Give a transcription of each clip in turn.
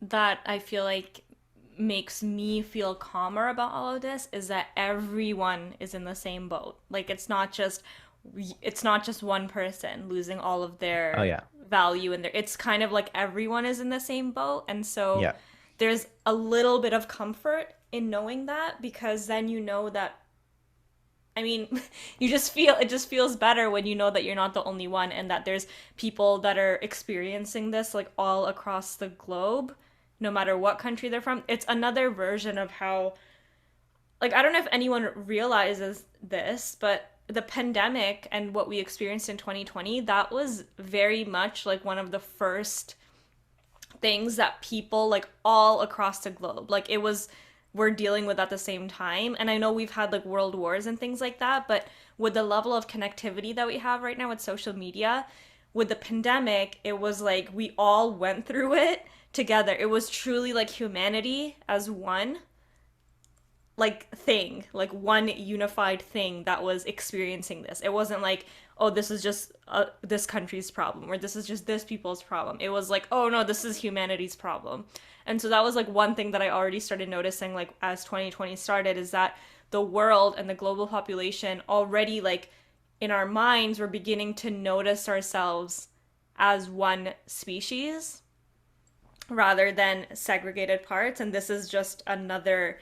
that I feel like makes me feel calmer about all of this is that everyone is in the same boat. Like it's not just one person losing all of Oh their yeah. value and their it's kind of like everyone is in the same boat. And so Yeah. there's a little bit of comfort in knowing that, because then you know that, I mean, it just feels better when you know that you're not the only one, and that there's people that are experiencing this like all across the globe, no matter what country they're from. It's another version of how, like, I don't know if anyone realizes this, but the pandemic and what we experienced in 2020, that was very much like one of the first things that people like all across the globe, like it was, we're dealing with at the same time. And I know we've had like world wars and things like that, but with the level of connectivity that we have right now with social media, with the pandemic, it was like we all went through it together. It was truly like humanity as one, like thing, like one unified thing that was experiencing this. It wasn't like, oh, this is just this country's problem, or this is just this people's problem. It was like, oh no, this is humanity's problem. And so that was like one thing that I already started noticing, like as 2020 started, is that the world and the global population already, like in our minds, we're beginning to notice ourselves as one species rather than segregated parts. And this is just another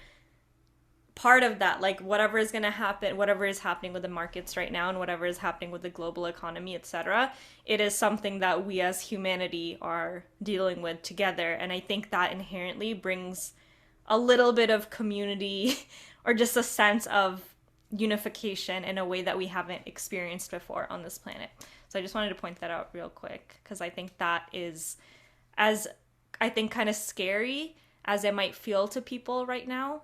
part of that, like whatever is going to happen, whatever is happening with the markets right now and whatever is happening with the global economy, etc., it is something that we as humanity are dealing with together. And I think that inherently brings a little bit of community or just a sense of unification in a way that we haven't experienced before on this planet. So I just wanted to point that out real quick, because I think that is, as I think, kind of scary as it might feel to people right now.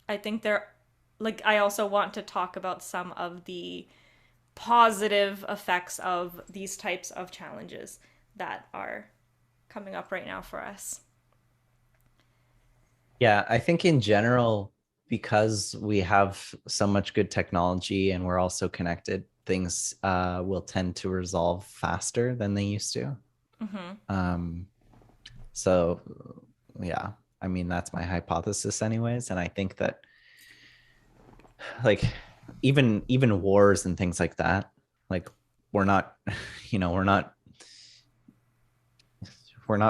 I think they're like, I also want to talk about some of the positive effects of these types of challenges that are coming up right now for us. Yeah, I think in general, because we have so much good technology and we're all so connected, things will tend to resolve faster than they used to. Mm-hmm. Um, so, yeah, I mean, that's my hypothesis, anyways. And I think that, like, even wars and things like that, like, we're not, you know, we're not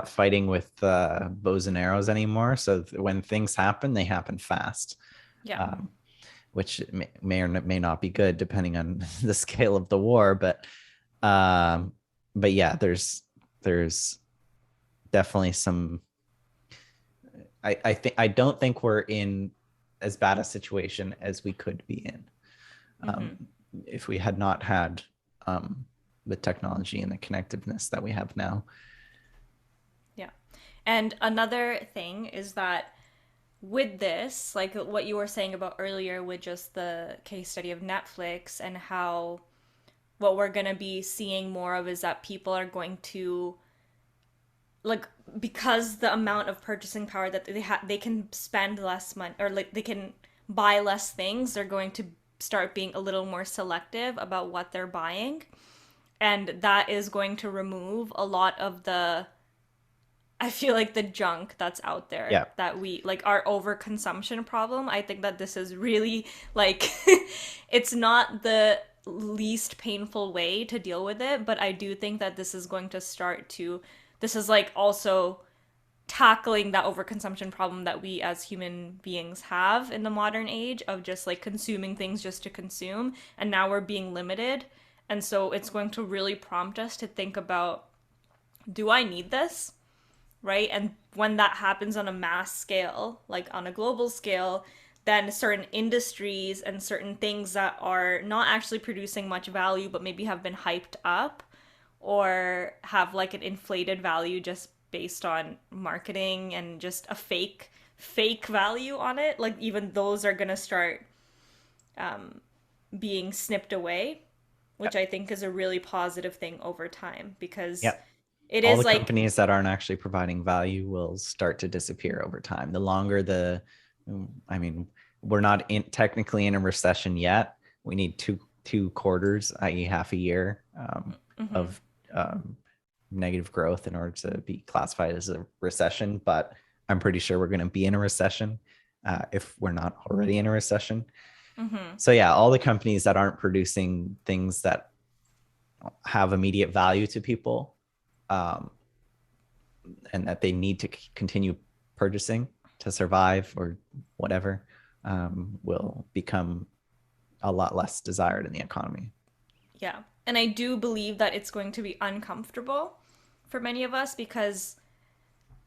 fighting with bows and arrows anymore. So when things happen, they happen fast. Yeah. Um, which may or may not be good depending on the scale of the war. Um, but yeah, there's definitely some. I don't think we're in as bad a situation as we could be in, Mm-hmm. um, if we had not had the technology and the connectiveness that we have now. Yeah. And another thing is that with this, like what you were saying about earlier with just the case study of Netflix, and how what we're going to be seeing more of is that people are going to, like, because the amount of purchasing power that they can spend less money, or like they can buy less things, they're going to start being a little more selective about what they're buying. And that is going to remove a lot of the, I feel like, the junk that's out there Yeah, that we like, our overconsumption problem. I think that this is really like it's not the least painful way to deal with it, but I do think that this is going to start to, this is like also tackling that overconsumption problem that we as human beings have in the modern age of just like consuming things just to consume, and now we're being limited. And so it's going to really prompt us to think about, do I need this? Right? And when that happens on a mass scale, like on a global scale, then certain industries and certain things that are not actually producing much value but maybe have been hyped up or have like an inflated value just based on marketing and just a fake value on it, like even those are going to start being snipped away, which I think is a really positive thing over time, because yeah. it All is the like, companies that aren't actually providing value will start to disappear over time. The longer I mean, we're not technically in a recession yet. We need two quarters, i.e., half a year, mm-hmm, of um, negative growth in order to be classified as a recession. But I'm pretty sure we're going to be in a recession if we're not already in a recession. Mm-hmm. So yeah, all the companies that aren't producing things that have immediate value to people, um, and that they need to continue purchasing to survive or whatever, will become a lot less desired in the economy. Yeah. And I do believe that it's going to be uncomfortable for many of us because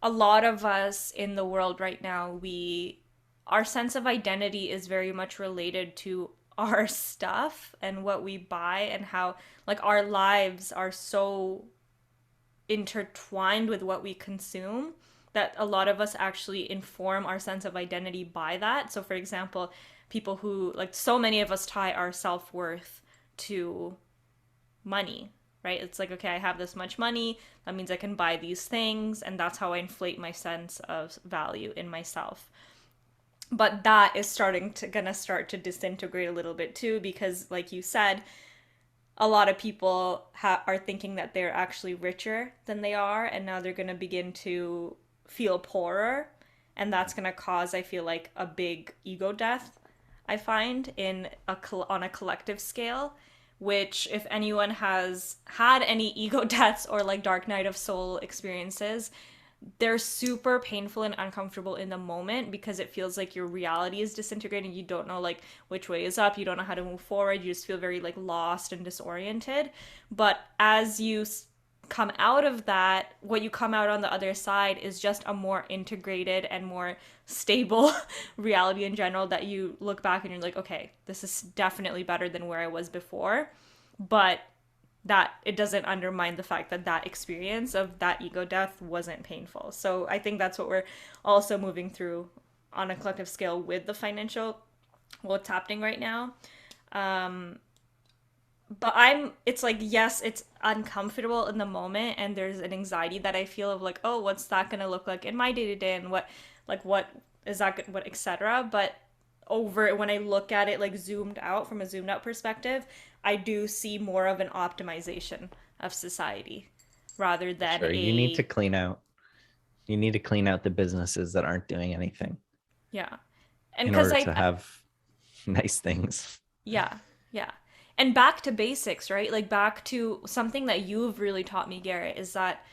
a lot of us in the world right now, our sense of identity is very much related to our stuff and what we buy and how like our lives are so intertwined with what we consume that a lot of us actually inform our sense of identity by that. So for example, people who like so many of us tie our self-worth to money, right? It's like, okay, I have this much money. That means I can buy these things. And that's how I inflate my sense of value in myself. But that is gonna start to disintegrate a little bit too, because like you said, a lot of people are thinking that they're actually richer than they are. And now they're gonna begin to feel poorer. And that's gonna cause, I feel like, a big ego death, I find, on a collective scale, which if anyone has had any ego deaths or like dark night of soul experiences, they're super painful and uncomfortable in the moment because it feels like your reality is disintegrating. You don't know like which way is up. You don't know how to move forward. You just feel very like lost and disoriented. But as you come out of that, what you come out on the other side is just a more integrated and more stable reality in general, that you look back and you're like, okay, this is definitely better than where I was before. But that it doesn't undermine the fact that that experience of that ego death wasn't painful. So I think that's what we're also moving through on a collective scale with the financial, what's happening right now. Um, but it's like, yes, it's uncomfortable in the moment, and there's an anxiety that I feel of like, oh, what's that going to look like in my day to day, and what is that, what, etc. But over when I look at it like zoomed out, from a zoomed out perspective, I do see more of an optimization of society rather than Sure, a, you need to clean out the businesses that aren't doing anything yeah. And in because order to I have nice things. yeah, yeah. And back to basics, right? Like back to something that you've really taught me, Garrett, is that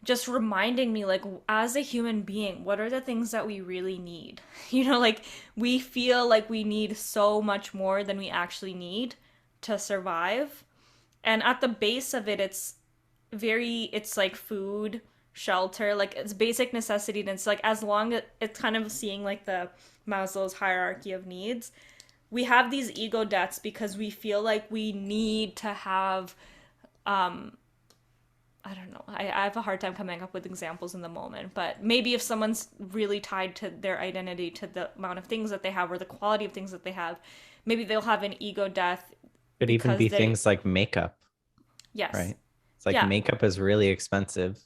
just reminding me, like, as a human being, what are the things that we really need? Like we feel like we need so much more than we actually need to survive. And at the base of it, it's like food, shelter, like it's basic necessity. And it's like, as long as it's kind of seeing like the Maslow's hierarchy of needs, we have these ego deaths because we feel like we need to have, I don't know. I have a hard time coming up with examples in the moment, but maybe if someone's really tied to their identity, to the amount of things that they have or the quality of things that they have, maybe they'll have an ego death Could even because be they, things like makeup, yes. right? It's like Yeah, makeup is really expensive,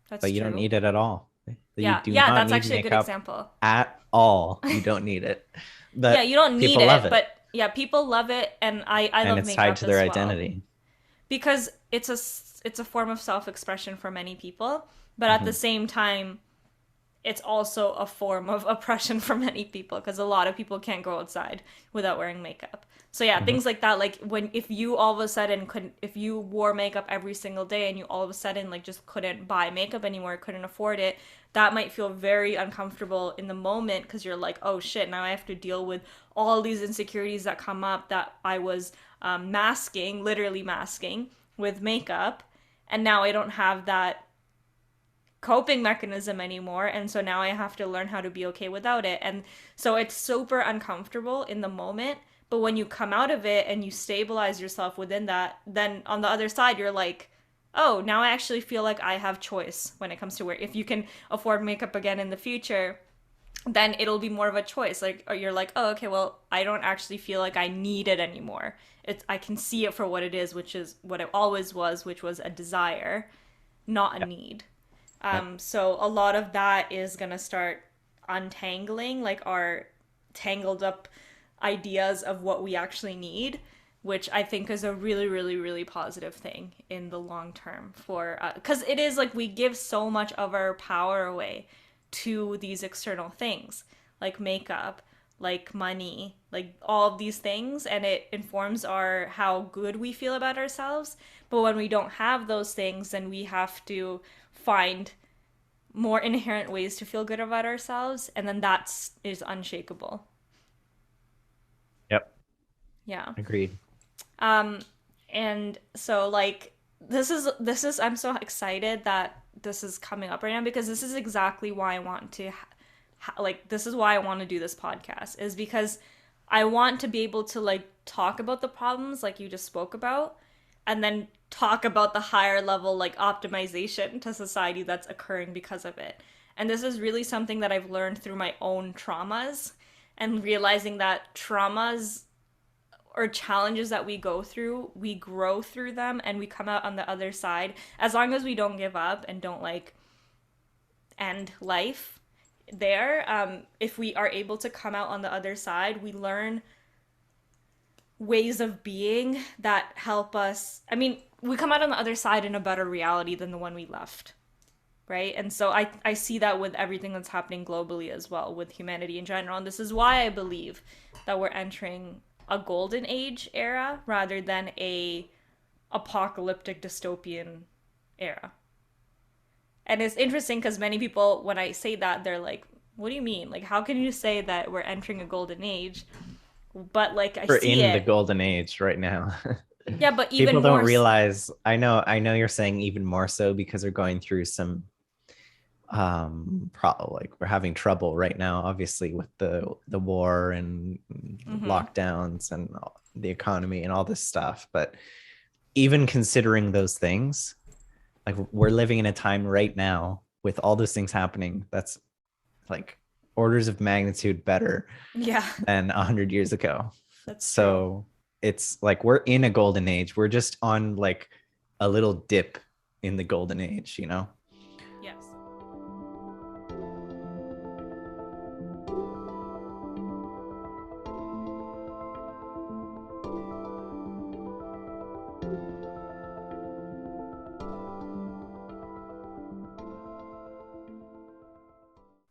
that's but you don't true. need it at all. You Yeah, do yeah, not that's need actually a good makeup example. at all. You don't need it. Yeah, But you don't need people love it, it, but yeah, people love it, and I and love it's tied makeup to their as well identity. because it's a form of self-expression for many people, but at the Hmm. same time it's also a form of oppression for many people because a lot of people can't go outside without wearing makeup. So yeah, Hmm. things like that, like when if you all of a sudden couldn't if you wore makeup every single day and you all of a sudden like just couldn't buy makeup anymore, couldn't afford it, that might feel very uncomfortable in the moment because you're like, oh shit, now I have to deal with all these insecurities that come up that I was masking, literally masking with makeup, and now I don't have that coping mechanism anymore, and so now I have to learn how to be okay without it. And so it's super uncomfortable in the moment, but when you come out of it and you stabilize yourself within that, then on the other side you're like, oh, now I actually feel like I have choice when it comes to where if you can afford makeup again in the future, then it'll be more of a choice. Like, or you're like, oh, okay, well, I don't actually feel like I need it anymore. I can see it for what it is, which is what it always was, which was a desire, not a Yep. need. Yep. So a lot of that is gonna start untangling like our tangled up ideas of what we actually need, which I think is a really, really, really positive thing in the long term for because it is like we give so much of our power away to these external things like makeup, like money, like all of these things, and it informs our how good we feel about ourselves. But when we don't have those things, then we have to find more inherent ways to feel good about ourselves, and then that's is unshakable. Yep. Yeah. Agreed. Um, and so like this is I'm so excited that this is coming up right now because this is exactly why I want to like this is why I want to do this podcast is because I want to be able to like talk about the problems like you just spoke about and then talk about the higher level like optimization to society that's occurring because of it. And this is really something that I've learned through my own traumas and realizing that traumas or challenges that we go through, we grow through them and we come out on the other side as long as we don't give up and don't like end life there. If we are able to come out on the other side, we learn ways of being that help us. I mean, we come out on the other side in a better reality than the one we left. Right. And so I see that with everything that's happening globally as well, with humanity in general. And this is why I believe that we're entering a golden age era rather than a apocalyptic dystopian era. And it's interesting because many people, when I say that, they're like, what do you mean? Like, how can you say that we're entering a golden age? But like, I We're see in the it. golden age right now. Yeah, but People even don't more. realize. I know you're saying even more so because they're going through some like we're having trouble right now, obviously, with the war and Mm-hmm. lockdowns and the economy and all this stuff. But even considering those things, like we're living in a time right now with all those things happening that's like orders of magnitude better Yeah, than 100 years ago. that's true. So it's like we're in a golden age. We're just on like a little dip in the golden age, you know?